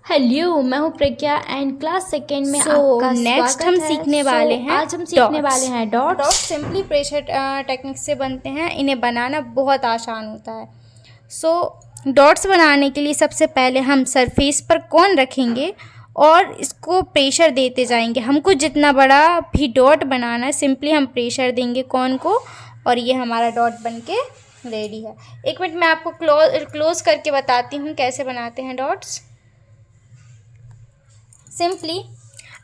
Hello, मैं हूँ प्रज्ञा and class second में So, आपका next स्वागत हम है। सीखने वाले हैं आज हम सीखने वाले हैं dots. Dots simply pressure technique से बनते हैं। इन्हें बनाना बहुत आसान होता है। डॉट्स बनाने के लिए सबसे पहले हम सरफेस पर कौन रखेंगे और इसको प्रेशर देते जाएंगे। हमको जितना बड़ा भी डॉट बनाना है, सिंपली हम प्रेशर देंगे कौन को, और ये हमारा डॉट बनके रेडी है। एक मिनट मैं आपको क्लोज करके बताती हूँ कैसे बनाते हैं डॉट्स। सिंपली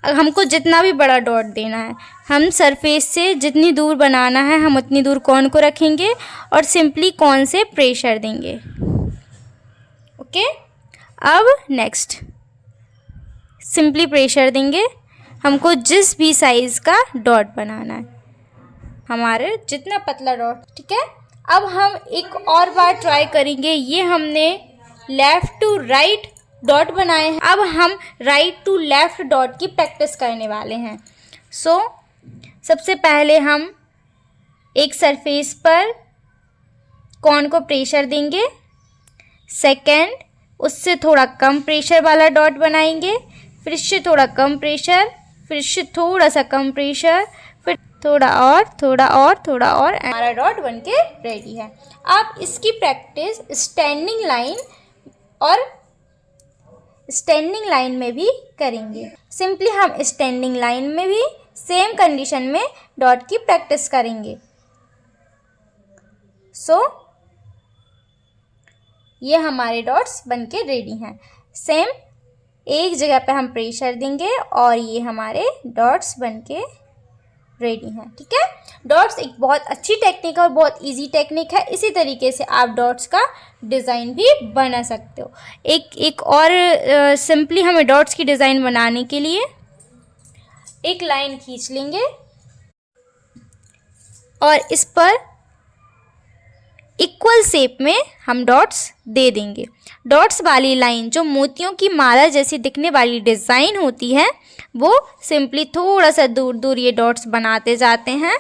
हमको जितना भी बड़ा डॉट देना है, हम सरफेस से जितनी दूर बनाना है हम उतनी दूर कौन को रखेंगे और सिंपली कौन से प्रेशर देंगे। ओके, अब नेक्स्ट सिंपली प्रेशर देंगे। हमको जिस भी साइज़ का डॉट बनाना है, हमारे जितना पतला डॉट, ठीक है। अब हम एक और बार ट्राई करेंगे। ये हमने लेफ़्ट टू राइट डॉट बनाए हैं, अब हम राइट टू लेफ़्ट डॉट की प्रैक्टिस करने वाले हैं। सबसे पहले हम एक सरफेस पर कौन को प्रेशर देंगे, सेकंड उससे थोड़ा कम प्रेशर वाला डॉट बनाएंगे, फिर इससे थोड़ा कम प्रेशर, फिर इससे थोड़ा सा कम प्रेशर, फिर थोड़ा और थोड़ा और थोड़ा और, हमारा डॉट बनके रेडी है। आप इसकी प्रैक्टिस स्टैंडिंग लाइन में भी करेंगे। सिंपली हम स्टैंडिंग लाइन में भी सेम कंडीशन में डॉट की प्रैक्टिस करेंगे। ये हमारे डॉट्स बनके रेडी हैं। सेम एक जगह पे हम प्रेशर देंगे और ये हमारे डॉट्स बनके रेडी हैं, ठीक है। डॉट्स एक बहुत अच्छी टेक्निक है और बहुत इजी टेक्निक है। इसी तरीके से आप डॉट्स का डिज़ाइन भी बना सकते हो। एक और सिंपली हमें डॉट्स की डिज़ाइन बनाने के लिए एक लाइन खींच लेंगे और इस पर इक्वल शेप में हम डॉट्स दे देंगे। डॉट्स वाली लाइन जो मोतियों की माला जैसी दिखने वाली डिज़ाइन होती है, वो सिंपली थोड़ा सा दूर दूर ये डॉट्स बनाते जाते हैं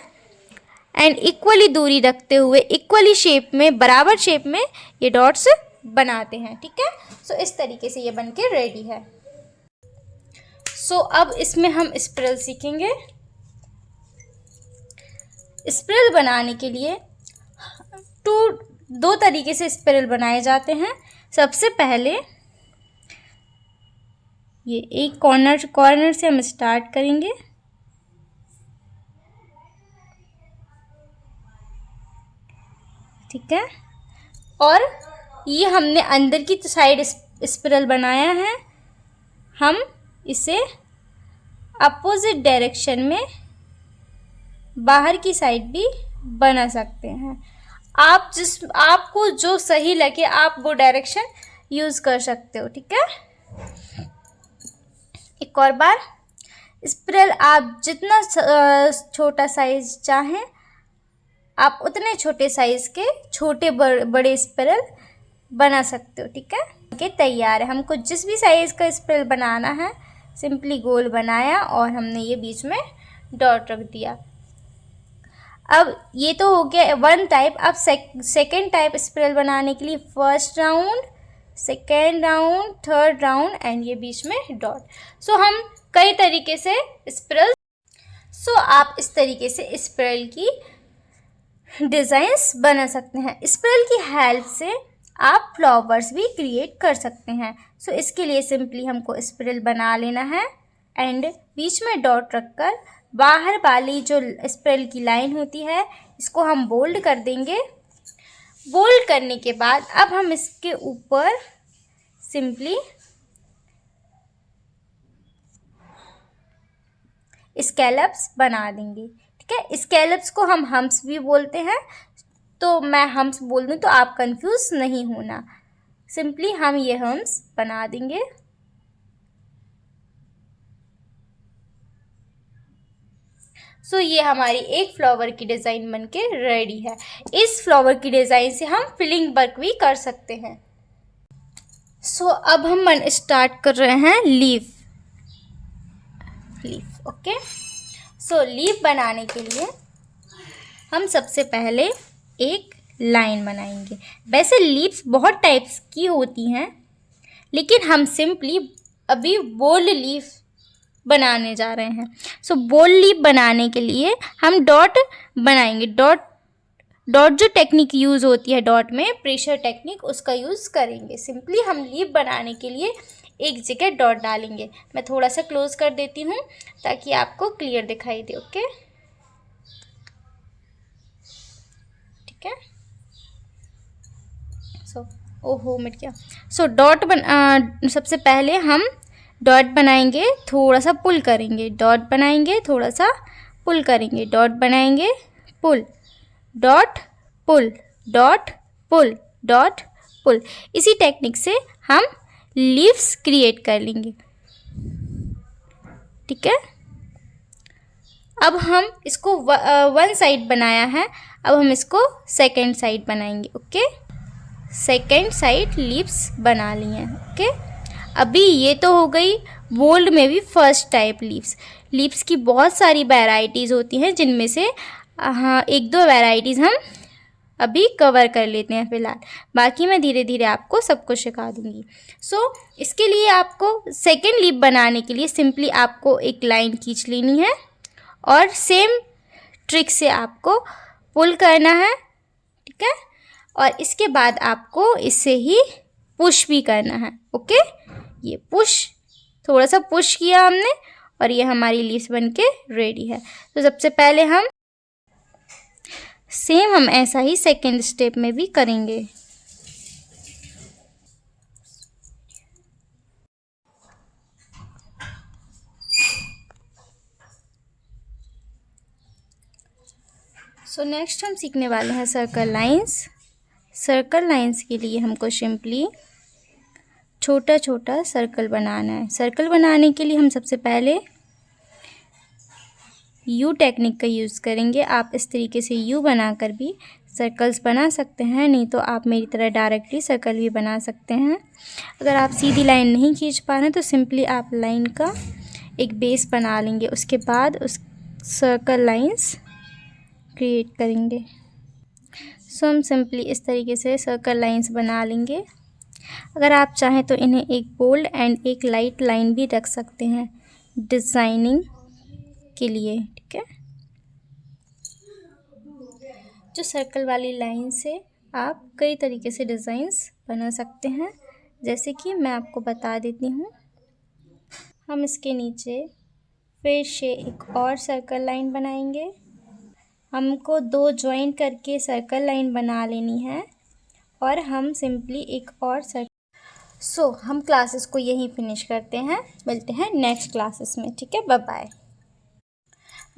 एंड इक्वली दूरी रखते हुए इक्वली शेप में, बराबर शेप में ये डॉट्स बनाते हैं, ठीक है। इस तरीके से ये बनके रेडी है। अब इसमें हम स्पिरल सीखेंगे। स्पिरल बनाने के लिए दो तरीके से स्पिरल बनाए जाते हैं। सबसे पहले ये एक कॉर्नर से हम स्टार्ट करेंगे, ठीक है। और ये हमने अंदर की साइड स्पिरल बनाया है, हम इसे अपोजिट डायरेक्शन में बाहर की साइड भी बना सकते हैं। आपको जो सही लगे आप वो डायरेक्शन यूज़ कर सकते हो, ठीक है। एक और बार स्पिरल आप जितना छोटा साइज चाहें आप उतने छोटे साइज़ के छोटे बड़े स्पिरल बना सकते हो, ठीक है। ये तैयार है। हमको जिस भी साइज़ का स्पिरल बनाना है, सिंपली गोल बनाया और हमने ये बीच में डॉट रख दिया। अब ये तो हो गया वन टाइप। अब सेकेंड टाइप स्पिरल बनाने के लिए first round, second round, third round and ये बीच में डॉट। हम कई तरीके से स्पिरल आप इस तरीके से स्पिरल की डिज़ाइंस बना सकते हैं। स्पिरल की हेल्प से आप फ्लावर्स भी क्रिएट कर सकते हैं। इसके लिए सिंपली हमको स्पिरल बना लेना है एंड बीच में डॉट रखकर बाहर वाली जो स्पिरल की लाइन होती है इसको हम बोल्ड कर देंगे। बोल्ड करने के बाद अब हम इसके ऊपर सिंपली स्कैलप्स बना देंगे, ठीक है। स्कैलप्स को हम हम्प्स भी बोलते हैं, तो मैं हम्प्स बोल दूँ तो आप कंफ्यूज नहीं होना। सिंपली हम ये हम्प्स बना देंगे। ये हमारी एक फ्लावर की डिज़ाइन बनके रेडी है। इस फ्लावर की डिज़ाइन से हम फिलिंग वर्क भी कर सकते हैं। अब हम स्टार्ट कर रहे हैं लीफ। ओके। लीफ बनाने के लिए हम सबसे पहले एक लाइन बनाएंगे। वैसे लीव्स बहुत टाइप्स की होती हैं, लेकिन हम सिंपली अभी बोल्ड लीफ बनाने जा रहे हैं। सो बोल्ड लीफ बनाने के लिए हम डॉट बनाएंगे। डॉट जो टेक्निक यूज़ होती है डॉट में, प्रेशर टेक्निक, उसका यूज़ करेंगे। सिंपली हम लीफ बनाने के लिए एक जगह डॉट डालेंगे। मैं थोड़ा सा क्लोज कर देती हूँ ताकि आपको क्लियर दिखाई दे। ओके, ठीक है। ओहो मिट गया। सबसे पहले हम डॉट बनाएंगे, थोड़ा सा पुल करेंगे, डॉट बनाएंगे, थोड़ा सा पुल करेंगे, डॉट बनाएंगे, पुल, डॉट पुल, डॉट पुल, डॉट पुल। इसी टेक्निक से हम लीव्स क्रिएट कर लेंगे। ठीक है। अब हम इसको वन साइड बनाया है, अब हम इसको सेकेंड साइड बनाएंगे। ओके, सेकेंड साइड लीव्स बना लिए हैं। ओके, अभी ये तो हो गई बोल्ड में भी फर्स्ट टाइप लीव्स की बहुत सारी वैरायटीज़ होती हैं, जिनमें से हाँ एक दो वैरायटीज़ हम अभी कवर कर लेते हैं फ़िलहाल, बाकी मैं धीरे धीरे आपको सब कुछ सिखा दूँगी। इसके लिए आपको सेकेंड लीफ बनाने के लिए सिंपली आपको एक लाइन खींच लेनी है और सेम ट्रिक से आपको पुल करना है। ठीक है, और इसके बाद आपको इससे ही पुश भी करना है। ओके, ये पुश, थोड़ा सा पुश किया हमने और ये हमारी लीव्स बनके रेडी है। तो सबसे पहले हम ऐसा ही सेकेंड स्टेप में भी करेंगे। नेक्स्ट हम सीखने वाले हैं सर्कल लाइंस। सर्कल लाइंस के लिए हमको सिंपली छोटा छोटा सर्कल बनाना है। सर्कल बनाने के लिए हम सबसे पहले यू टेक्निक का यूज़ करेंगे। आप इस तरीके से यू बनाकर भी सर्कल्स बना सकते हैं, नहीं तो आप मेरी तरह डायरेक्टली सर्कल भी बना सकते हैं। अगर आप सीधी लाइन नहीं खींच पा रहे हैं तो सिंपली आप लाइन का एक बेस बना लेंगे, उसके बाद उस सर्कल लाइंस क्रिएट करेंगे। हम सिंपली इस तरीके से सर्कल लाइंस बना लेंगे। अगर आप चाहें तो इन्हें एक बोल्ड एंड एक लाइट लाइन भी रख सकते हैं डिज़ाइनिंग के लिए। ठीक है, जो सर्कल वाली लाइन से आप कई तरीके से डिज़ाइंस बना सकते हैं, जैसे कि मैं आपको बता देती हूँ। हम इसके नीचे फिर से एक और सर्कल लाइन बनाएंगे। हमको दो ज्वाइन करके सर्कल लाइन बना लेनी है और हम सिंपली एक और हम क्लासेस को यहीं फिनिश करते हैं। मिलते हैं नेक्स्ट क्लासेस में। ठीक है, बाय बाय।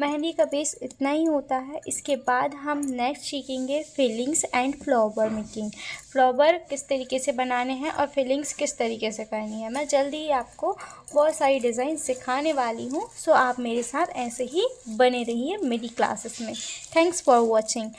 मेहंदी का बेस इतना ही होता है। इसके बाद हम नेक्स्ट सीखेंगे fillings and flower making. Flower किस तरीके से बनाने हैं और फिलिंग्स किस तरीके से करनी है। मैं जल्दी ही आपको बहुत सारी डिज़ाइन सिखाने वाली हूँ। आप मेरे साथ ऐसे ही बने रहिए मेरी क्लासेस में। Thanks for watching.